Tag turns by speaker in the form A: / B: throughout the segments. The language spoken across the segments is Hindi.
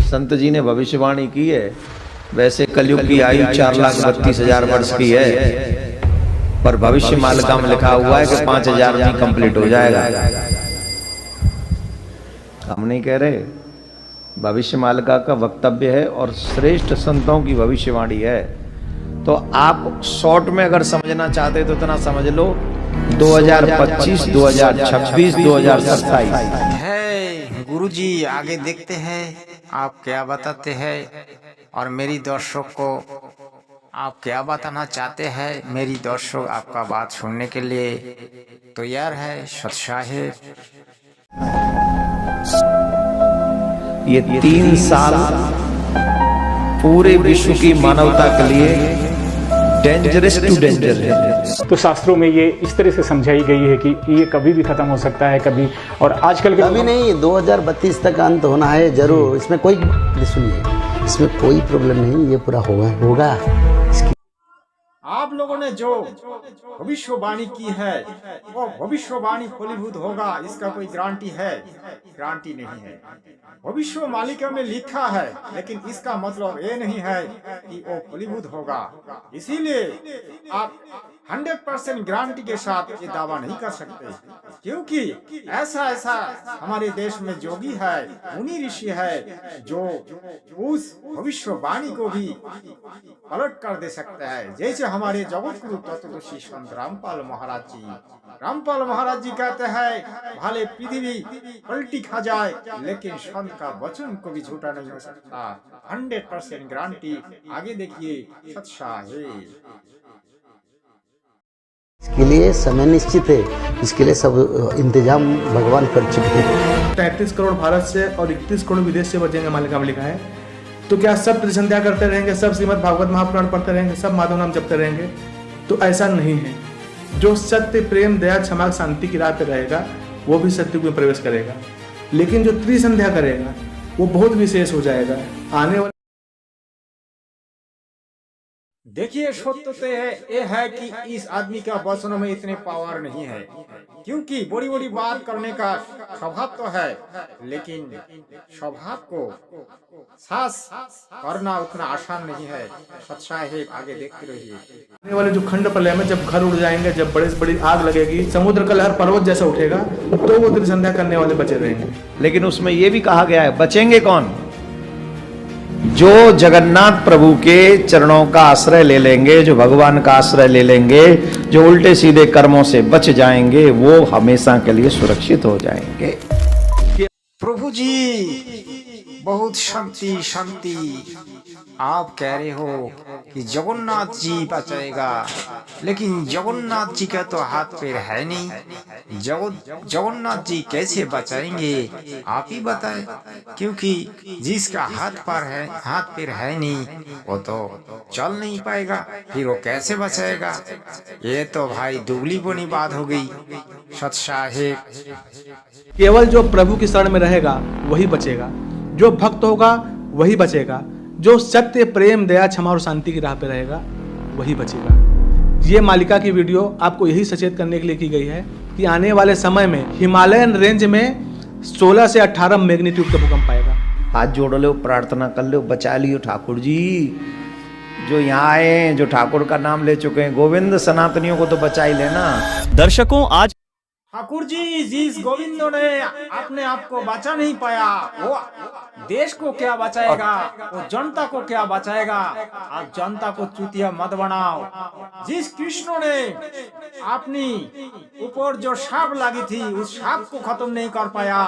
A: संत जी ने भविष्यवाणी की है। वैसे कलयुग की आयु 4,32,000 वर्ष की है, पर भविष्य मालिका में लिखा हुआ है कि 5,000 में कंप्लीट हो जाएगा। हम नहीं कह रहे, भविष्य मालिका का वक्तव्य है और श्रेष्ठ संतों की भविष्यवाणी है। तो आप शॉर्ट में अगर समझना चाहते तो इतना समझ लो, 2025, 2026, 2027
B: है। गुरुजी आगे देखते हैं आप क्या बताते हैं और मेरी दर्शक को आप क्या बताना चाहते हैं। मेरी दर्शक आपका बात सुनने के लिए तैयार है। सत्साहिब
A: ये 3 साल पूरे विश्व की मानवता के लिए डेंजरस टू डेंजर है।
C: तो शास्त्रों में ये इस तरह से समझाई गई है कि ये कभी भी खत्म हो सकता है, कभी, और आजकल के
D: कभी नहीं, 2032 तक अंत होना है जरूर। इसमें कोई, सुनिए, इसमें कोई प्रॉब्लम नहीं, ये पूरा होगा।
E: आप लोगों ने जो भविष्यवाणी की है वो भविष्यवाणी फलीभूत होगा, इसका कोई गारंटी है? गारंटी नहीं है। भविष्य मालिका में लिखा है, लेकिन इसका मतलब ये नहीं है कि वो फलीभूत होगा। इसीलिए आप 100% गारंटी के साथ ये दावा नहीं कर सकते, क्योंकि ऐसा हमारे देश में जोगी है, मुनि ऋषि है, जो उस भविष्यवाणी को भी पलट कर दे सकता है। जैसे हमारे जगत गुरु तत्वदर्शी संत रामपाल महाराज जी। रामपाल महाराज जी कहते हैं, भले पृथ्वी पलटी खा जाए लेकिन संत का वचन को भी झूठा नहीं हो सकता। 100% गारंटी। आगे देखिए। सत्साहिब
D: इसके लिए समय निश्चित है, इसके लिए सब इंतजाम भगवान कर चुके हैं।
F: 33 करोड़ भारत से और 31 करोड़ विदेश से बचेंगे, मालिका में लिखा है। तो क्या सब त्रिसंध्या करते रहेंगे, सब श्रीमद् भागवत महापुराण पढ़ते रहेंगे, सब माधव नाम जपते रहेंगे? तो ऐसा नहीं है। जो सत्य, प्रेम, दया, क्षमा, शांति की राह पे रहेगा वो भी सत्युग में प्रवेश करेगा, लेकिन जो त्रिसंध्या करेगा वो बहुत विशेष हो जाएगा। आने वाले
E: देखिए, सत्य तो ये है कि इस आदमी का वचनों में इतने पावर नहीं है, क्योंकि बड़ी बड़ी बात करने का स्वभाव तो है, लेकिन स्वभाव को सास करना उतना आसान नहीं है। सत्साहिब आगे देखते रहिए।
F: आने वाले जो खंड प्रलय में जब घर उड़ जाएंगे, जब बड़े से बड़ी आग लगेगी, समुद्र का लहर पर्वत जैसा उठेगा, तो वो त्रिसंध्या करने वाले बचे रहेंगे।
A: लेकिन उसमें यह भी कहा गया है, बचेंगे कौन? जो जगन्नाथ प्रभु के चरणों का आश्रय ले लेंगे, जो भगवान का आश्रय ले लेंगे, जो उल्टे सीधे कर्मों से बच जाएंगे, वो हमेशा के लिए सुरक्षित हो जाएंगे।
B: प्रभु जी बहुत शांति आप कह रहे हो कि जगन्नाथ जी बचाएगा, लेकिन जगन्नाथ जी का तो हाथ पैर है नहीं। जगन्नाथ जी कैसे बचाएंगे आप ही बताएं, क्योंकि जिसका हाथ पैर है नहीं वो तो चल नहीं पाएगा, फिर वो कैसे बचाएगा? ये तो भाई दुगली बोनी बात हो गई। सत्साहिब
F: केवल जो प्रभु की शरण में रहेगा वही बचेगा, जो भक्त होगा वही बचेगा, जो सत्य, प्रेम, दया, क्षमा और शांति की राह पे रहेगा वही बचेगा। ये मालिका की वीडियो आपको यही सचेत करने के लिए की गई है कि आने वाले समय में हिमालयन रेंज में 16 से 18 मैग्नीट्यूड का भूकंप आएगा।
A: हाथ जोड़ लो, प्रार्थना कर लो, बचा लियो ठाकुर जी। जो यहाँ आए, जो ठाकुर का नाम ले चुके हैं, गोविंद सनातनियों को तो बचा ही लेना।
G: दर्शकों, आज
E: ठाकुर जी, जिस गोविंदो ने अपने आप को बचा नहीं पाया, वो देश को क्या बचाएगा? वो जनता को क्या बचाएगा? आप जनता को चूतिया मत बनाओ। जिस कृष्ण ने अपनी ऊपर जो सांप लगी थी, उस सांप को खत्म नहीं कर पाया,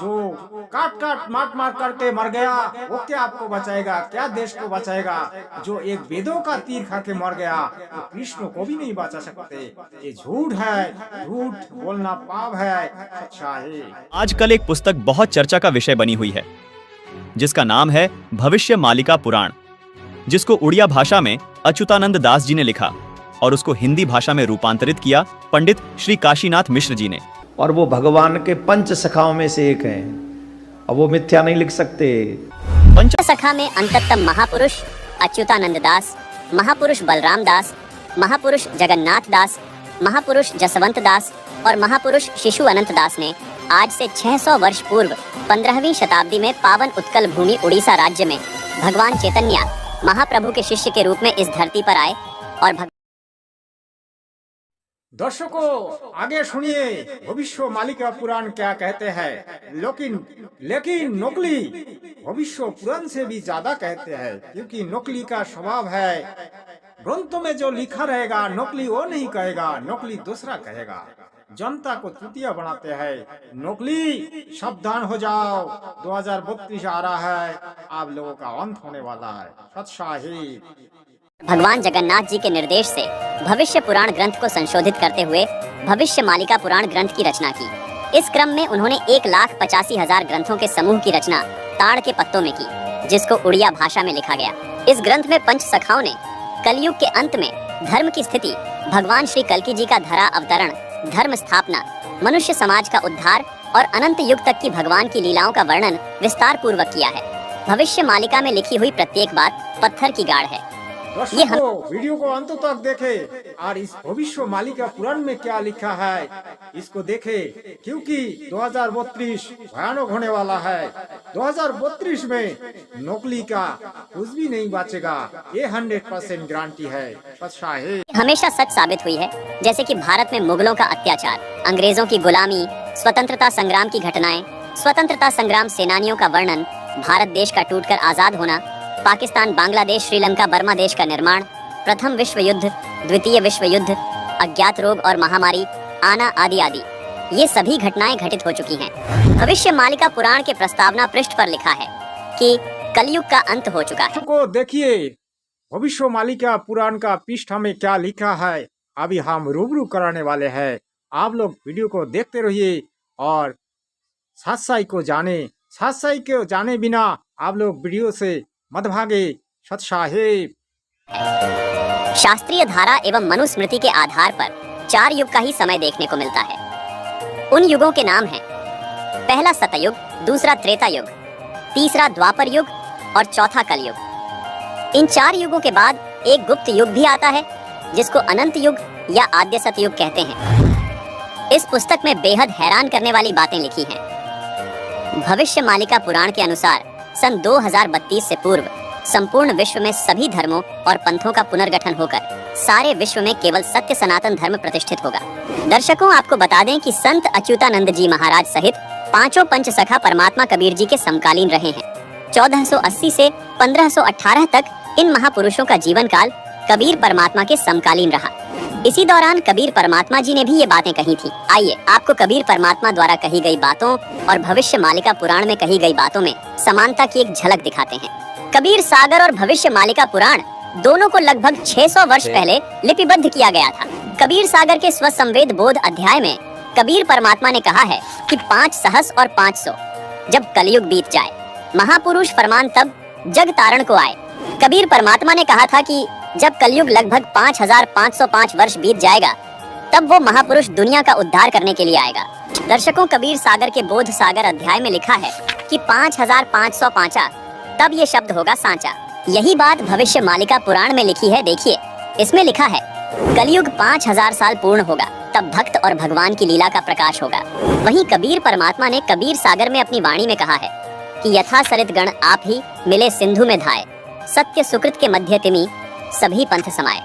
E: जो काट मार करके मर गया, वो क्या आपको बचाएगा? क्या देश को बचाएगा? जो एक वेदों का तीर खा के मर गया, वो कृष्ण को भी नहीं बचा सकते। ये झूठ है, झूठ बोलना पाप है। अच्छा है।
G: आजकल एक पुस्तक बहुत चर्चा का विषय बनी हुई है, जिसका नाम है भविष्य मालिका पुराण, जिसको उड़िया भाषा में अच्युतानंद दास जी ने लिखा और उसको हिंदी भाषा में रूपांतरित किया पंडित श्री काशीनाथ मिश्र जी ने।
A: और वो भगवान के पंच सखाओं में से एक है, और वो मिथ्या नहीं लिख सकते।
H: पंच सखा में अंततम महापुरुष अच्युतानंद दास, महापुरुष बलराम दास, महापुरुष जगन्नाथ दास, महापुरुष जसवंत दास और महापुरुष शिशु अनंत दास ने आज से 600 वर्ष पूर्व 15वीं शताब्दी में पावन उत्कल भूमि उड़ीसा राज्य में भगवान चैतन्य महाप्रभु के शिष्य के रूप में इस धरती पर आए और
E: दर्शकों आगे सुनिए भविष्य मालिका पुराण क्या कहते हैं। लेकिन नकली भविष्य पुराण से भी ज्यादा कहते हैं, क्योंकि नकली का स्वभाव है ग्रंथों में जो लिखा रहेगा नकली वो नहीं कहेगा, नकली दूसरा कहेगा। जनता को तृतीय बनाते हैं। नकली सावधान हो जाओ, 2032 आ रहा है, आप लोगों का अंत होने वाला है। सत्शाही
H: भगवान जगन्नाथ जी के निर्देश से भविष्य पुराण ग्रंथ को संशोधित करते हुए भविष्य मालिका पुराण ग्रंथ की रचना की। इस क्रम में उन्होंने 1,85,000 ग्रंथों के समूह की रचना ताड़ के पत्तों में की, जिसको उड़िया भाषा में लिखा गया। इस ग्रंथ में पंच सखाओं ने कलयुग के अंत में धर्म की स्थिति, भगवान श्री कल्कि जी का धरा अवतरण, धर्म स्थापना, मनुष्य समाज का उद्धार और अनंत युग तक की भगवान की लीलाओं का वर्णन विस्तार पूर्वक किया है। भविष्य मालिका में लिखी हुई प्रत्येक बात पत्थर की गाढ़ है।
E: दर्शकों वीडियो को अंत तक देखें और इस भविष्य मालिका पुराण में क्या लिखा है इसको देखें, क्योंकि 2032 भयानक होने वाला है। 2032 में नकली का कुछ भी नहीं बचेगा, ये 100% गारंटी है।
H: हमेशा सच साबित हुई है, जैसे कि भारत में मुगलों का अत्याचार, अंग्रेजों की गुलामी, स्वतंत्रता संग्राम की घटनाएं, स्वतंत्रता संग्राम सेनानियों का वर्णन, भारत देश का टूटकर आजाद होना, पाकिस्तान, बांग्लादेश, श्रीलंका, बर्मा देश का निर्माण, प्रथम विश्व युद्ध, द्वितीय विश्व युद्ध, अज्ञात रोग और महामारी आना आदि आदि, ये सभी घटनाएं घटित हो चुकी हैं। भविष्य मालिका पुराण के प्रस्तावना पृष्ठ पर लिखा है कि कलयुग का अंत हो चुका है।
E: को देखिए भविष्य मालिका पुराण का पृष्ठ में क्या लिखा है, अभी हम रूबरू कराने वाले हैं। आप लोग वीडियो को देखते रहिए और सच्चाई को जाने। सच्चाई को जाने बिना आप लोग वीडियो से मत भागे। सत्साहेब
H: शास्त्रीय धारा एवं मनुस्मृति के आधार पर 4 युग का ही समय देखने को मिलता है। उन युगों के नाम हैं: पहला सतयुग, दूसरा त्रेता युग, तीसरा द्वापर युग और चौथा कलयुग। इन 4 युगों के बाद एक गुप्त युग भी आता है, जिसको अनंत युग या आद्य सतयुग कहते हैं। इस पुस्तक में बेहद हैरान करने वाली बातें लिखी हैं। भविष्य मालिका पुराण के अनुसार सन 2032 से पूर्व संपूर्ण विश्व में सभी धर्मों और पंथों का पुनर्गठन होकर सारे विश्व में केवल सत्य सनातन धर्म प्रतिष्ठित होगा। दर्शकों, आपको बता दें कि संत अच्युतानंद जी महाराज सहित 5 पंच सखा परमात्मा कबीर जी के समकालीन रहे हैं। 1480 से 1518 तक इन महापुरुषों का जीवन काल कबीर परमात्मा के समकालीन रहा। इसी दौरान कबीर परमात्मा जी ने भी ये बातें कही थी। आइए आपको कबीर परमात्मा द्वारा कही गई बातों और भविष्य मालिका पुराण में कही गई बातों में समानता की एक झलक दिखाते हैं। कबीर सागर और भविष्य मालिका पुराण दोनों को लगभग 600 वर्ष पहले लिपिबद्ध किया गया था। कबीर सागर के स्वसंवेद बोध अध्याय में कबीर परमात्मा ने कहा है कि 5 सहस और 500 जब कलयुग बीत जाए, महापुरुष फरमान तब जग तारण को आए। कबीर परमात्मा ने कहा था कि जब कलयुग लगभग 5505 वर्ष बीत जाएगा, तब वो महापुरुष दुनिया का उद्धार करने के लिए आएगा। दर्शकों, कबीर सागर के बोध सागर अध्याय में लिखा है कि 5505 तब ये शब्द होगा सांचा। यही बात भविष्य मालिका पुराण में लिखी है। देखिए, इसमें लिखा है कलयुग 5000 साल पूर्ण होगा, तब भक्त और भगवान की लीला का प्रकाश होगा। वहीं कबीर परमात्मा ने कबीर सागर में अपनी वाणी में कहा है कि यथा सरित गण आप ही मिले सिंधु में धाये, सत्य सुकृत के मध्य तिमि सभी पंथ समाये।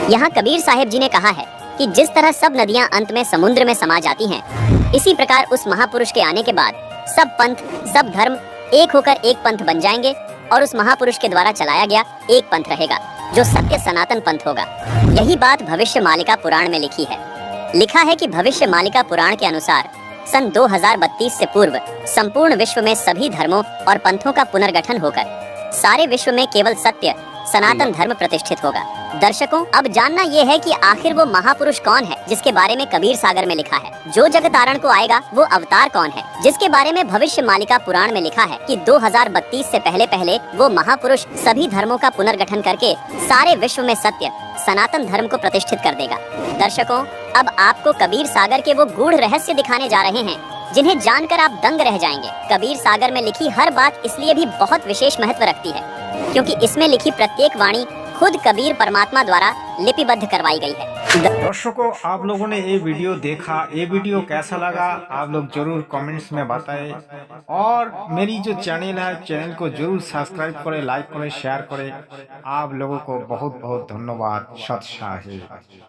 H: यहाँ कबीर साहिब जी ने कहा है कि जिस तरह सब नदियां अंत में समुद्र में समा जाती हैं, इसी प्रकार उस महापुरुष के आने के बाद सब पंथ, सब धर्म एक होकर एक पंथ बन जाएंगे और उस महापुरुष के द्वारा चलाया गया एक पंथ रहेगा, जो सत्य सनातन पंथ होगा। यही बात भविष्य मालिका पुराण में लिखी है। लिखा है कि भविष्य मालिका पुराण के अनुसार सन 2032 से पूर्व संपूर्ण विश्व में सभी धर्मों और पंथों का पुनर्गठन होकर सारे विश्व में केवल सत्य सनातन धर्म प्रतिष्ठित होगा। दर्शकों, अब जानना ये है कि आखिर वो महापुरुष कौन है जिसके बारे में कबीर सागर में लिखा है। जो जग तारण को आएगा वो अवतार कौन है जिसके बारे में भविष्य मालिका पुराण में लिखा है कि 2032 से पहले पहले वो महापुरुष सभी धर्मों का पुनर्गठन करके सारे विश्व में सत्य सनातन धर्म को प्रतिष्ठित कर देगा। दर्शकों, अब आपको कबीर सागर के वो गूढ़ रहस्य दिखाने जा रहे हैं जिन्हें जानकर आप दंग रह जाएंगे। कबीर सागर में लिखी हर बात इसलिए भी बहुत विशेष महत्व रखती है क्योंकि इसमें लिखी प्रत्येक वाणी खुद कबीर परमात्मा द्वारा लिपिबद्ध करवाई गई है।
B: दर्शकों, आप लोगों ने ये वीडियो देखा, ये वीडियो कैसा लगा आप लोग जरूर कमेंट्स में बताएं। और मेरी जो चैनल है, चैनल को जरूर सब्सक्राइब करें, लाइक करें, शेयर करें। आप लोगों को बहुत बहुत धन्यवाद। सत श्री अकाल।